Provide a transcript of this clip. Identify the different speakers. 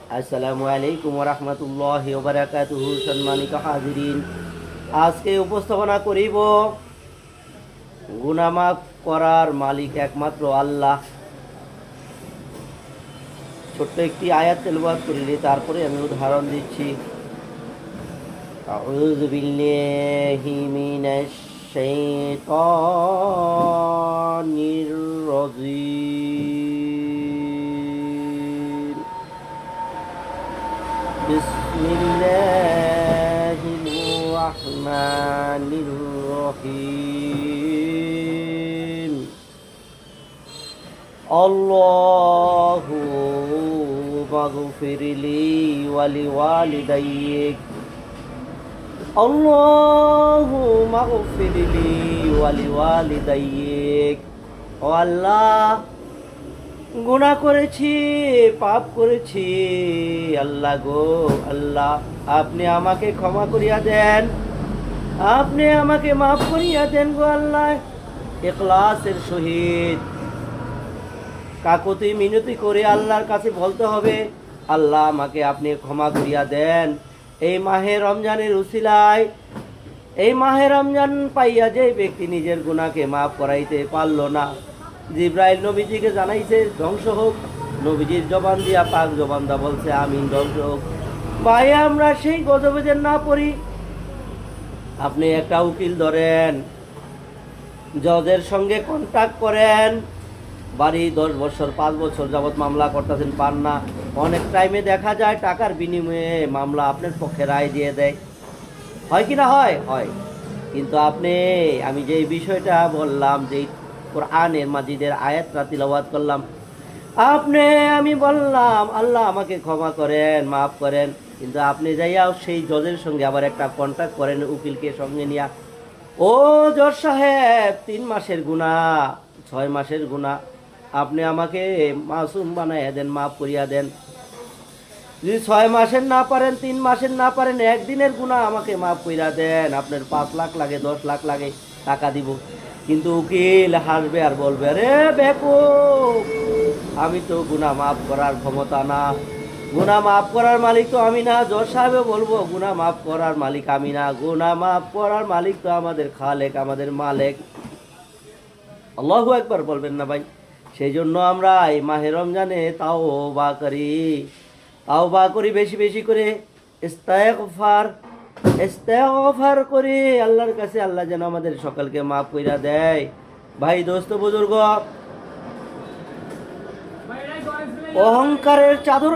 Speaker 1: আসসালামু আলাইকুম ওয়া রাহমাতুল্লাহি ওয়া বারাকাতুহু। সম্মানিত হাজিরিন, আজকে উপস্থাপনা করিব গুনাহ মাফ করার মালিক একমাত্র আল্লাহ। ছোট্ট একটি আয়াত তেলাওয়াত করিলে তারপরে আমি উদাহরণ দিচ্ছি। আউযু বিল্লাহি মিনাশ শাইতানির রাজীম। বিসমিল্লাহির রহমানির রহিম। আল্লাহু মাগফিরলি ওয়ালিওয়ালিদাইক। আল্লাহু মাগফিরলি ওয়ালিওয়ালিদাইক। ও আল্লাহ, গুনাহ করেছি, পাপ করেছি। আল্লাহ গো আল্লাহ, আপনি আমাকে ক্ষমা করিয়া দেন, আপনি আমাকে মাফ করিয়া দেন গো আল্লাহ। ইখলাসের সহিত কাকুতি মিনতি করে আল্লাহর কাছে বলতে হবে, আল্লাহ আমাকে আপনি ক্ষমা করিয়া দেন। এই মাহে রমজানের উসিলায়, এই মাহে রমজান পাইয়া যে ব্যক্তি নিজের গুনাহকে মাফ করাইতে পারল না, জিব্রাইল নবীজিকে জানাইছে ধ্বংস হোক। নবীজির জবান দিয়া পাক জবান দা বলছে আমিন, ধ্বংস হোক। ভাই, আমরা সেই গজবে যেন না পড়ি। আপনি একটা উকিল ধরেন, জজের সঙ্গে কন্ট্যাক্ট করেন, বাড়ি 10 বছর 5 বছর যাবৎ মামলা করতেছেন, পান না। অনেক টাইমে দেখা যায় টাকার বিনিময়ে মামলা আপনার পক্ষে রায় দিয়ে দেয়। হয় কি না? হয়। কিন্তু আমি যে বিষয়টা বললাম, যে কোরআনের মাজিদের আয়াতটা তিলাওয়াত করলাম, আমি বললাম আল্লাহ আমাকে ক্ষমা করেন, মাফ করেন, কিন্তু আপনি যাইয়াও সেই জজের সঙ্গে আবার একটা কন্ট্যাক্ট করেন উকিলকে সঙ্গে নিয়া। ও জজ সাহেব, 3 মাসের গুনাহ, 6 মাসের গুনাহ, আপনি আমাকে মাসুম বানাইয়া দেন, মাফ করিয়া দেন। যদি 6 মাসের না পারেন, 3 মাসের না পারেন, 1 দিনের গুনাহ আমাকে মাফ করিয়া দেন। আপনার 5 লাখ লাগে, 10 লাখ লাগে, টাকা দিব। কিন্তু উকিল হাসবে আর বলবে, আরে বেকুব, আমি তো গুনাহ মাফ করার ক্ষমতা না, গুনাহ মাফ করার মালিক তো আমি না। জজ সাহেবও বলবো গুনাহ মাফ করার মালিক আমি না, গুনাহ মাফ করার মালিক তো আমাদের খালেক, আমাদের মালিক। আল্লাহু আকবার বলবেন না ভাই? সেই জন্য আমরা এই মাহে রমজানে তাওবা করি বেশি বেশি করে, ইস্তেগফার করি আল্লাহর কাছে, আল্লাহ যেন আমাদের সকলকে মাফ কইরা দেয়। ভাই, দোস্ত, বুজুর্গ, অহংকারের চাদর